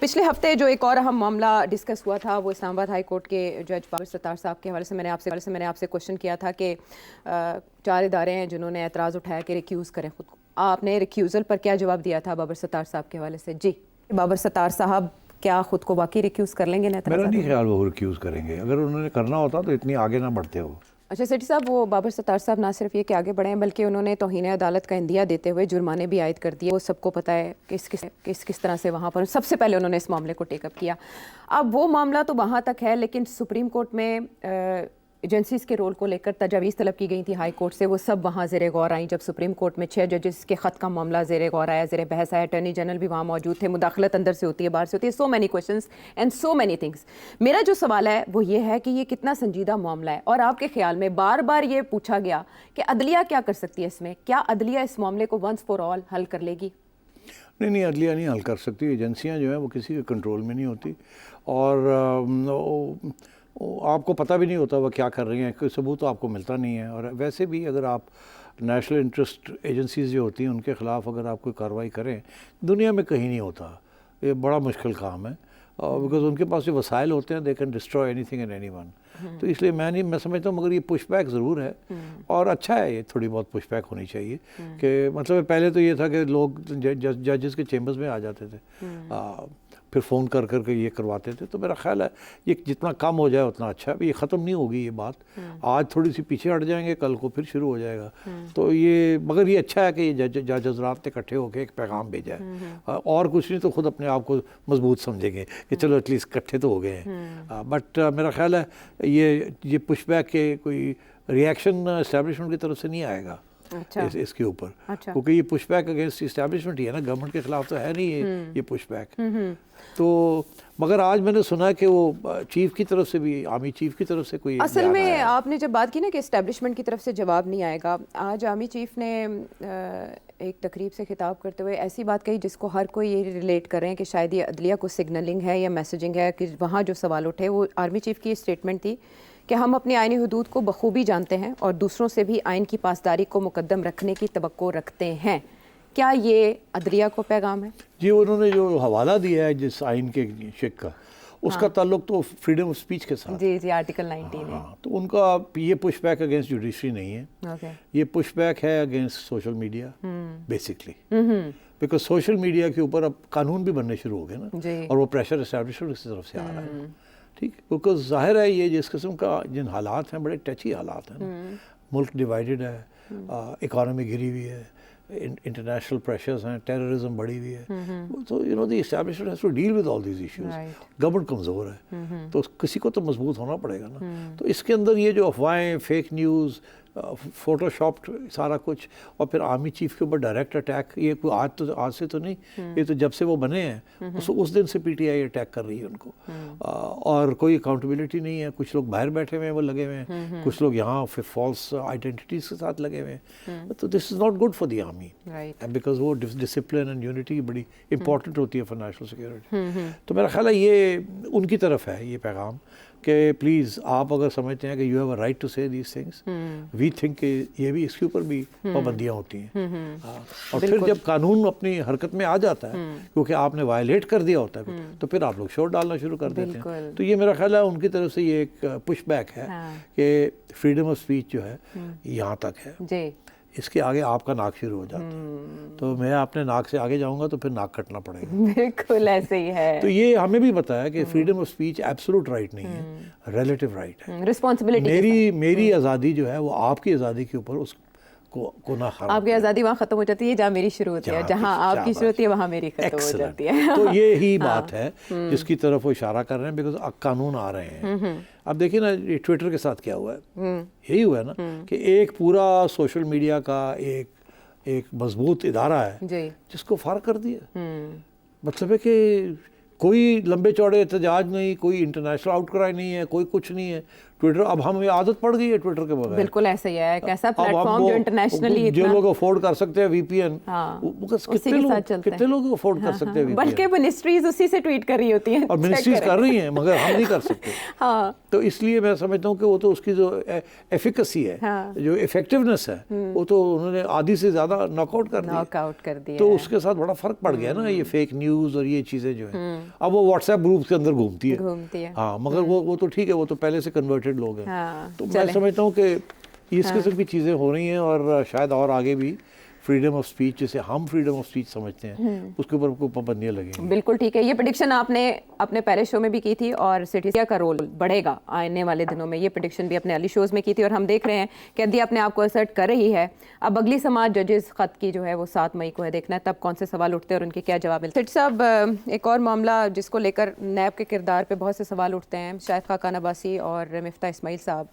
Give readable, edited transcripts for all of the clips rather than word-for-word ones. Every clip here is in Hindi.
पिछले हफ्ते जो एक और अहम मामला डिस्कस हुआ था वो इस्लामाबाद हाई कोर्ट के जज बाबर सत्तार साहब के हवाले से मैंने आपसे क्वेश्चन किया था कि 4 इदारे हैं जिन्होंने एतराज़ उठाया कि रिक्यूज़ करें खुद को। आपने रिक्यूज़ल पर क्या जवाब दिया था बाबर सत्तार साहब के हवाले से? जी, बाबर सत्तार साहब क्या खुद को वाकई रिक्यूज़ कर लेंगे? मेरा नहीं ख्याल वो रिक्यूज़ करेंगे। अगर उन्होंने करना होता तो इतनी आगे ना बढ़ते हो। अच्छा सेठी साहब, वो बाबर सत्तार साहब ना सिर्फ ये कि आगे बढ़े हैं बल्कि उन्होंने तौहीन अदालत का इंदिया देते हुए जुर्माने भी आयद कर दिए। वो सबको पता है किस तरह से वहाँ पर सबसे पहले उन्होंने इस मामले को टेकअप किया। अब वो मामला तो वहाँ तक है, लेकिन सुप्रीम कोर्ट में एजेंसीज़ के रोल को लेकर तजावीज़ तलब की गई थी हाई कोर्ट से, वो सब वहाँ ज़ेर गौर आई। जब सुप्रीम कोर्ट में 6 जजेस के ख़त का मामला ज़ेर गौर आया, ज़ेर बहस आया, अटर्नी जनरल भी वहाँ मौजूद थे। मुदाखलत अंदर से होती है, बाहर से होती है, so many questions and so many things. मेरा जो सवाल है वो ये है कि ये कितना संजीदा मामला है, और आपके ख्याल में बार बार ये पूछा गया कि अदलिया क्या कर सकती है इसमें? क्या अदलिया इस मामले को वंस फॉर ऑल हल कर लेगी? नहीं, अदलिया नहीं हल कर सकती। एजेंसियाँ जो हैं वो किसी के कंट्रोल में नहीं होती, और आपको पता भी नहीं होता वह क्या कर रही हैं, कोई सबूत तो आपको मिलता नहीं है। और वैसे भी अगर आप नेशनल इंटरेस्ट एजेंसीज़ जो होती हैं उनके ख़िलाफ़ अगर आप कोई कार्रवाई करें, दुनिया में कहीं नहीं होता। ये बड़ा मुश्किल काम है, बिकॉज उनके पास जो वसाइल होते हैं they can destroy anything and anyone. तो इसलिए मैं समझता हूँ, मगर ये पुशबैक ज़रूर है और अच्छा है, ये थोड़ी बहुत पुशबैक होनी चाहिए। कि मतलब पहले तो ये था कि लोग जजेस के चेम्बर्स में आ जाते थे, फिर फ़ोन कर के ये करवाते थे। तो मेरा ख्याल है ये जितना कम हो जाए उतना अच्छा है। ये ख़त्म नहीं होगी ये बात, आज थोड़ी सी पीछे हट जाएंगे, कल को फिर शुरू हो जाएगा। तो ये मगर ये अच्छा है कि ये जज हज़रात ने इकट्ठे होकर एक पैगाम भेजा है, और कुछ नहीं तो खुद अपने आप को मजबूत समझेंगे कि चलो एटलीस्ट इकट्ठे तो हो गए हैं। बट मेरा ख्याल है ये पुशबैक के कोई रिएक्शन इस्टेब्लिशमेंट की तरफ से नहीं आएगा। अच्छा। इसके ऊपर, अच्छा। क्योंकि ये पुशबैक अगेंस्ट इस्टेब्लिशमेंट ही है ना, गवर्नमेंट के खिलाफ तो है नहीं ये पुशबैक। तो मगर आज मैंने सुना कि वो चीफ की तरफ से भी, आर्मी चीफ की तरफ से कोई असल में आपने जब बात की ना कि इस्टेब्लिशमेंट की तरफ से जवाब नहीं आएगा, आज आर्मी चीफ ने एक तकरीब से खिताब करते हुए ऐसी बात कही जिसको हर कोई ये रिलेट कर रहे हैं कि शायद ये अदलिया को सिग्नलिंग है या मैसेजिंग है। कि वहाँ जो सवाल उठे वो आर्मी चीफ की स्टेटमेंट थी कि हम अपनी आईनी हदूद को बखूबी जानते हैं और दूसरों से भी आइन की पासदारी को मुकद्दम रखने की तवक्को रखते हैं। क्या ये अदलिया को पैगाम है? जी, उन्होंने जो हवाला दिया है जिस आइन के शेख का, उसका ताल्लुक तो फ्रीडम ऑफ स्पीच के साथ। जी, आर्टिकल 19 है। तो उनका ये पुशबैक अगेंस्ट जुडिशरी नहीं है, ये पुशबैक है against social media basically. Because social media के ऊपर अब कानून भी बनने शुरू हो गए ना, और वो प्रेशर एस्टैब्लिशमेंट की तरफ से आ रहा है। ठीक, बिकॉज जाहिर है ये जिस किस्म का जिन हालात हैं, बड़े टची हालात हैं ना, मुल्क डिवाइडेड है, इकॉनमी गिरी हुई है, इंटरनेशनल प्रेशर्स हैं, टेररिज्म बढ़ी हुई है। तो you know the establishment has to deal with all these issues. Government कमज़ोर है, तो किसी को तो मजबूत होना पड़ेगा ना। तो इसके अंदर ये जो अफवाहें, फेक न्यूज़, फोटोशॉप्ड सारा कुछ, और फिर आर्मी चीफ के ऊपर डायरेक्ट अटैक, ये कोई आज से तो नहीं, ये तो जब से वो बने हैं उस दिन से पीटीआई अटैक कर रही है उनको, और कोई अकाउंटेबिलिटी नहीं है। कुछ लोग बाहर बैठे हुए हैं, वो लगे हुए हैं, कुछ लोग यहाँ फिर फॉल्स आइडेंटिटीज़ के साथ लगे हुए हैं। तो this is not good for the army, because वो डिसिप्लिन एंड यूनिटी बड़ी इंपॉर्टेंट होती है फॉर नेशनल सिक्योरिटी। तो मेरा ख्याल है ये उनकी तरफ है ये पैगाम कि प्लीज़ आप अगर समझते हैं कि you have a right to say these things, we think कि ये भी इसके ऊपर भी पाबंदियाँ होती हैं। और फिर जब कानून अपनी हरकत में आ जाता है, क्योंकि आपने वायलेट कर दिया होता है, तो फिर आप लोग शोर डालना शुरू कर देते हैं। तो ये मेरा ख्याल है उनकी तरफ से ये एक पुशबैक है कि फ्रीडम ऑफ स्पीच जो है यहाँ तक है, इसके आगे आपका नाक शुरू हो जाता है। तो मैं अपने नाक से आगे जाऊंगा तो फिर नाक कटना पड़ेगा। बिल्कुल ऐसे ही है। तो ये हमें भी पता है कि freedom of speech absolute right नहीं है, रिलेटिव राइट है। रिस्पॉन्सिबिलिटी, मेरी आज़ादी जो है वो आपकी आज़ादी के ऊपर को ना खराब। आपकी आज़ादी वहाँ ख़त्म हो जाती है जहाँ मेरी शुरू होती है, जहाँ आपकी शुरू होती है वहाँ मेरी ख़त्म हो जाती है। तो ये ही बात है जिसकी तरफ वो इशारा कर रहे हैं, बिकॉज कानून आ रहे हैं। अब देखिए ना, ये ट्विटर के साथ क्या हुआ है, यही हुआ है ना कि एक पूरा सोशल मीडिया का एक मजबूत इदारा है जिसको फार कर दिया। मतलब है कि कोई लंबे चौड़े एहतजाज नहीं, कोई इंटरनेशनल आउटक्राई नहीं है, कोई कुछ नहीं है। ट्विटर, अब हमें आदत पड़ गई है ट्विटर के बगैर। बिल्कुल ऐसा ही है, एक ऐसा प्लेटफॉर्म जो इंटरनेशनली जो लोग अफोर्ड कर सकते हैं वीपीएन, कितने लोग अफोर्ड कर सकते हैं, बल्कि मिनिस्ट्रीज उसी से ट्वीट कर रही होती हैं, और मिनिस्ट्रीज कर रही हैं, मगर हम नहीं कर सकते। हाँ, तो इसलिए मैं समझता हूँ कि वो तो उसकी जो एफिकेसी है, जो इफेक्टिवनेस है, वो तो उन्होंने आधी से ज्यादा नॉकआउट कर दिया। तो उसके साथ बड़ा फर्क पड़ गया ना, ये फेक न्यूज और ये चीजें जो है, अब वो व्हाट्सएप ग्रुप के अंदर घूमती है। हाँ, मगर वो तो ठीक है, वो तो पहले से कन्वर्टेड लोग हैं। तो मैं समझता हूँ कि इस किस्म की चीज़ें हो रही हैं, और शायद और आगे भी फ्रीडम ऑफ स्पीच, जिसे हम फ्रीडम ऑफ स्पीच समझते हैं, उसके ऊपर कोई पाबंदियाँ लगेंगी। बिल्कुल ठीक है। ये प्रेडिक्शन आपने अपने पहले शो में भी की थी, और सिटीज़ का रोल बढ़ेगा आने वाले दिनों में, ये प्रेडिक्शन भी अपने अर्ली शोज़ में की थी, और हम देख रहे हैं कि अदी अपने आप को असर्ट कर रही है। अब अगली समाज जजेस ख़त की जो है वो 7 मई को है, देखना है तब कौन से सवाल उठते हैं और उनके क्या जवाब मिलते हैं। साहब, एक और मामला जिसको लेकर नैब के किरदार पर बहुत से सवाल उठते हैं, शाहिद खाकान अब्बासी और मिफ्ता इस्माइल साहब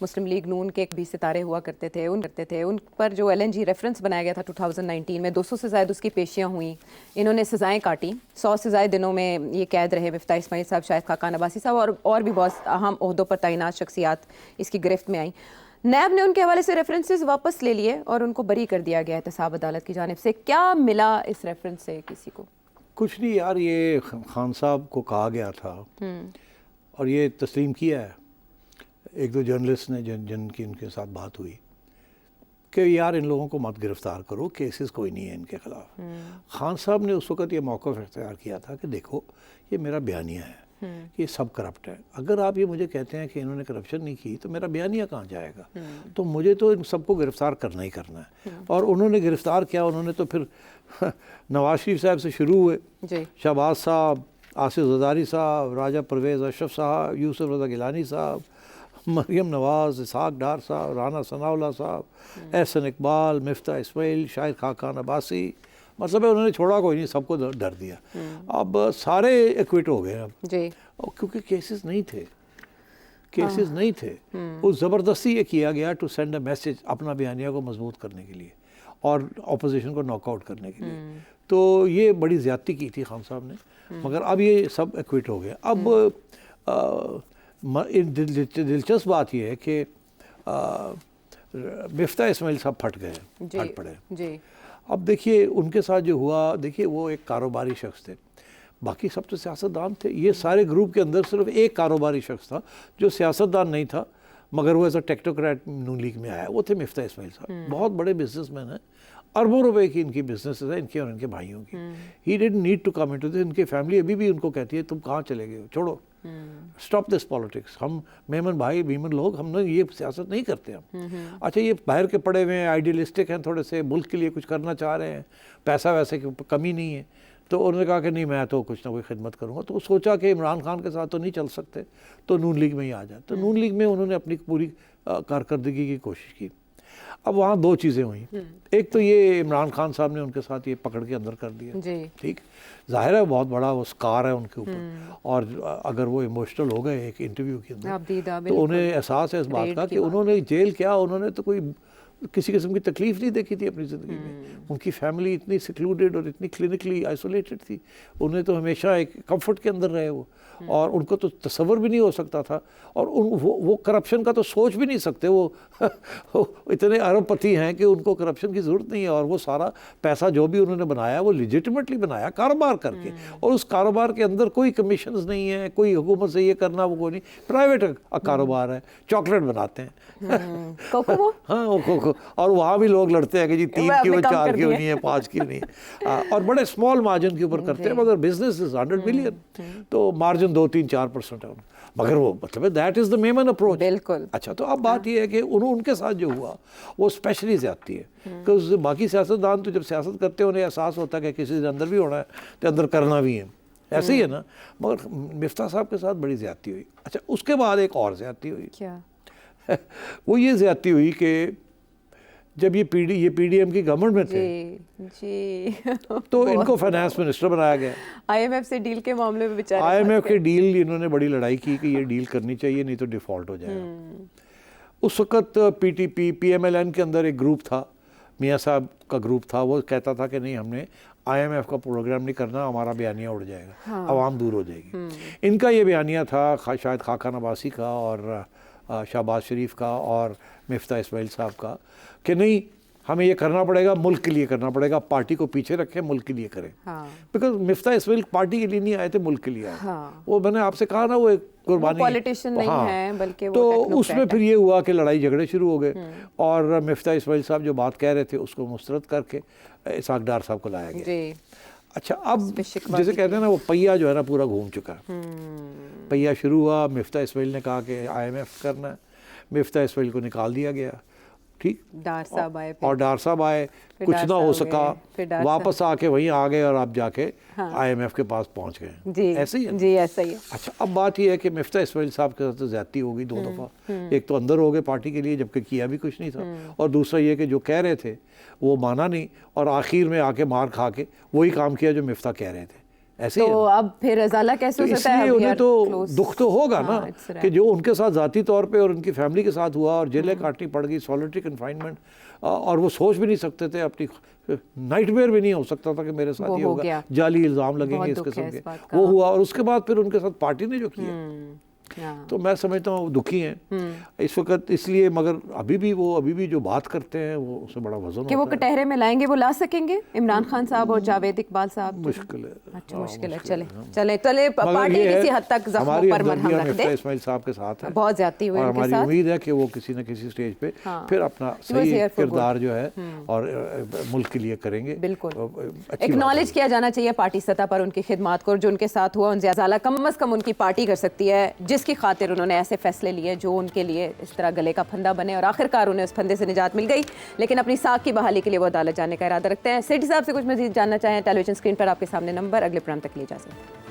मुस्लिम लीग नून के एक 20 सितारे हुआ करते थे, उन पर जो LNG रेफरेंस बनाया गया था 2019 में, 200 से ज़्यादा उसकी पेशियाँ हुई, इन्होंने सज़ाएं काटी, 100 से ज़्यादा दिनों में ये कैद रहे मिफ्ता इस्माइल साहब, शाहिद खाकान अब्बासी साहब और भी बहुत अहम ओहदों पर तैनात शख्सियात इसकी गिरफ्त में आई। नैब ने उनके हवाले से रेफरेंसेस वापस ले लिए और उनको बरी कर दिया गया एहतसाब अदालत की जानिब से। क्या मिला इस रेफरेंस से किसी को? कुछ नहीं यार, ये खान साहब को कहा गया था और ये तस्लीम किया है एक दो जर्नलिस्ट ने जिनकी उनके साथ बात हुई कि यार इन लोगों को मत गिरफ्तार करो, केसेस कोई नहीं है इनके खिलाफ। खान साहब ने उस वक़्त ये मौक़िफ़ इख्तियार किया था कि देखो ये मेरा बयानिया है कि ये सब करप्ट है, अगर आप ये मुझे कहते हैं कि इन्होंने करप्शन नहीं की तो मेरा बयानिया कहाँ जाएगा, तो मुझे तो इन सबको गिरफ़्तार करना ही करना है। और उन्होंने गिरफ़्तार किया, उन्होंने तो फिर नवाज शरीफ साहब से शुरू हुए, शहबाज साहब, आसिफ ज़रदारी साहब, राजा परवेज़ अशरफ साहब, यूसुफ रज़ा गिलानी साहब, मरियम नवाज़, इसहाक डार साहब, राना सनाउल्लाह साहब, एहसन इकबाल, मिफ्ता इस्माइल, शाहिद खाकान अब्बासी, मतलब है उन्होंने छोड़ा कोई नहीं, सबको डर दिया। अब सारे एक्विट हो गए अब जी, क्योंकि केसेस नहीं थे, नहीं थे। वो ज़बरदस्ती ये किया गया टू सेंड अ मैसेज, अपना बयानिया को मजबूत करने के लिए और अपोजिशन को नॉकआउट करने के लिए। तो ये बड़ी ज़्यादती की थी खान साहब ने, मगर अब ये सब एक्विट हो गए। अब दिलचस्प बात यह है कि मिफ्ता इस्माइल साहब फट पड़े जी। अब देखिए उनके साथ जो हुआ, देखिए वो एक कारोबारी शख्स थे, बाकी सब तो सियासतदान थे। ये सारे ग्रुप के अंदर सिर्फ एक कारोबारी शख्स था जो सियासतदान नहीं था, मगर वो as a technocrat Noon League में आया, वो थे मिफ्ता इस्माइल साहब। बहुत बड़े बिजनेसमैन हैं, अरबों रुपए की इनकी बिजनेस है, इनके और इनके भाइयों की। ही didn't need to come into this. इनकी फैमिली अभी भी उनको कहती है तुम कहाँ चले गए हो, छोड़ो, स्टॉप दिस पॉलिटिक्स। हम मेमन भाई बीमन लोग, हम लोग ये सियासत नहीं करते हम। अच्छा, ये बाहर के पड़े हुए हैं, आइडियलिस्टिक हैं, थोड़े से मुल्क के लिए कुछ करना चाह रहे हैं, पैसा वैसे की कमी नहीं है, तो उन्होंने कहा कि नहीं मैं तो कुछ ना कोई खिदमत करूँगा। तो सोचा कि इमरान खान के साथ तो नहीं चल सकते, तो नून लीग में ही आ जाए। तो नून लीग में उन्होंने अपनी पूरी कारकर्दगी की कोशिश की। अब वहाँ दो चीज़ें हुई, एक तो ये इमरान खान साहब ने उनके साथ ये पकड़ के अंदर कर दिया, ठीक, जाहिर है बहुत बड़ा वो स्कार है उनके ऊपर, और अगर वो इमोशनल हो गए एक इंटरव्यू के अंदर तो उन्हें एहसास है इस बात का कि उन्होंने जेल क्या, उन्होंने तो कोई किसी किस्म की तकलीफ नहीं देखी थी अपनी ज़िंदगी में। उनकी फैमिली इतनी सिक्लूडेड और इतनी क्लिनिकली आइसोलेटेड थी, उन्हें तो हमेशा एक कंफर्ट के अंदर रहे वो, और उनको तो तसव्वुर भी नहीं हो सकता था, और वो करप्शन का तो सोच भी नहीं सकते। वो इतने अरबपति हैं कि उनको करप्शन की ज़रूरत नहीं है, और वो सारा पैसा जो भी उन्होंने बनाया वो लिजिटिमेटली बनाया कारोबार करके, और उस कारोबार के अंदर कोई कमीशंस नहीं है, कोई हुकूमत से ये करना वो कोई नहीं, प्राइवेट कारोबार है, चॉकलेट बनाते हैं हाँ वो कोको, और वहाँ भी लोग लड़ते हैं कि जी 3 क्यों 4 क्यों नहीं है 5 क्यों नहीं है, और बड़े स्मॉल मार्जिन के ऊपर करते हैं, मगर बिजनेस इज 100 बिलियन, तो मार्जिन 2-3-4% है, मगर वो मतलब that is the Memon approach. बिल्कुल। अच्छा, तो अब बात ये है कि उनके साथ जो हुआ वो स्पेशली ज्यादती है, क्योंकि बाकी सियासतदान तो जब सियासत करते हैं उन्हें एहसास होता है कि किसी से अंदर भी होना है तो अंदर करना भी है, ऐसे ही है ना, मगर मिफ्ता साहब के साथ बड़ी ज्यादती हुई। अच्छा, उसके बाद एक और ज्यादती हुई, क्या वो ये ज्यादती हुई कि जब ये पीडीएम की गवर्नमेंट में थे जी तो इनको फाइनेंस मिनिस्टर बनाया गया। आईएमएफ से डील के मामले में बेचारे, आईएमएफ के डील इन्होंने बड़ी लड़ाई की कि ये डील करनी चाहिए नहीं तो डिफ़ॉल्ट हो जाएगा। उस वक़्त पीटीपी पीएमएलएन के अंदर एक ग्रुप था, मियाँ साहब का ग्रुप था, वो कहता था कि नहीं हमने IMF का प्रोग्राम नहीं करना, हमारा बयानिया उड़ जाएगा, आवाम दूर हो जाएगी। इनका ये बयानिया था शायद खाका नवासी का और शहबाज शरीफ का और मिफ्ता इस्माइल साहब का कि नहीं, हमें ये करना पड़ेगा, मुल्क के लिए करना पड़ेगा, पार्टी को पीछे रखें, मुल्क के लिए करें। बिकॉज मिफ्ता इस्माइल पार्टी के लिए नहीं आए थे, मुल्क के लिए आए। वो मैंने आपसे कहा ना, वो एक कुर्बानी, पॉलिटिशियन नहीं है बल्कि वो तो उसमें फिर ये हुआ कि लड़ाई झगड़े शुरू हो गए और मिफ्ता इस्माइल साहब जो बात कह रहे थे उसको मुस्तरद करके इसाक डार साहब को लाया गया। अच्छा, अब जैसे कहते हैं ना, वो पहिया जो है ना पूरा घूम चुका है। पहिया शुरू हुआ, मिफ्ता इस्माइल ने कहा कि IMF करना है, मिफ्ता इस्माइल को निकाल दिया गया, ठीक, डार साहब आए और डार साहब आए, कुछ ना हो सका, वापस आके वहीं आ गए और आप जाके IMF के पास पहुंच गए। ऐसे ही है जी, ऐसा ही है। अच्छा, अब बात यह है कि मिफ्ता इस्माइल साहब के साथ तो ज्यादती हो गई 2 दफ़ा। एक तो अंदर हो गए पार्टी के लिए, जबकि किया भी कुछ नहीं था, और दूसरा ये कि जो कह रहे थे वो माना नहीं, और आखिर में आके मार खा के वही काम किया जो मिफ्ता कह रहे थे। ऐसे तो अब फिर अजाला कैसे हो सकता है? उन्हें तो दुख तो होगा ना कि जो उनके साथ ज़ाती तौर पे और उनकी फैमिली के साथ हुआ और जेलें काटनी पड़ गई, सॉलिटरी कन्फाइनमेंट, और वो सोच भी नहीं सकते थे, अपनी नाइटमेयर भी नहीं हो सकता था कि मेरे साथ ये होगा, जाली इल्ज़ाम लगेंगे इस किस्म के, वो हुआ। और उसके बाद फिर उनके साथ पार्टी ने जो किया, तो मैं समझता हूँ दुखी हैं इस वक्त इसलिए, मगर अभी भी जो बात करते हैं वो उससे बड़ा वजन कि वो कटहरे में लाएंगे, वो ला सकेंगे इमरान खान साहब और जावेद इकबाल साहब? मुश्किल है। अच्छा, मुश्किल है। चले पार्टी किसी हद तक जख्मों पर मरहम रख दे। इस्माइल साहब के साथ है, बहुत ज्यादती हुई उनके साथ, हमारी उम्मीद है कि वो किसी न किसी स्टेज पे फिर अपना सही किरदार जो है और मुल्क के लिए करेंगे। बिल्कुल एक्नॉलेज किया जाना चाहिए पार्टी सतह पर उनकी खिदमात को, और जो उनके साथ हुआ उनसे अजाला कम अज कम उनकी पार्टी कर सकती है, जिसकी खातिर उन्होंने ऐसे फैसले लिए जो उनके लिए इस तरह गले का फंदा बने, और आखिरकार उन्हें उस फंदे से निजात मिल गई। लेकिन अपनी साख की बहाली के लिए वो अदालत जाने का इरादा रखते हैं। सेठी साहब से कुछ मजीद जानना चाहें, टेलीविजन स्क्रीन पर आपके सामने नंबर, अगले प्रोग्राम तक ले जा सकते हैं।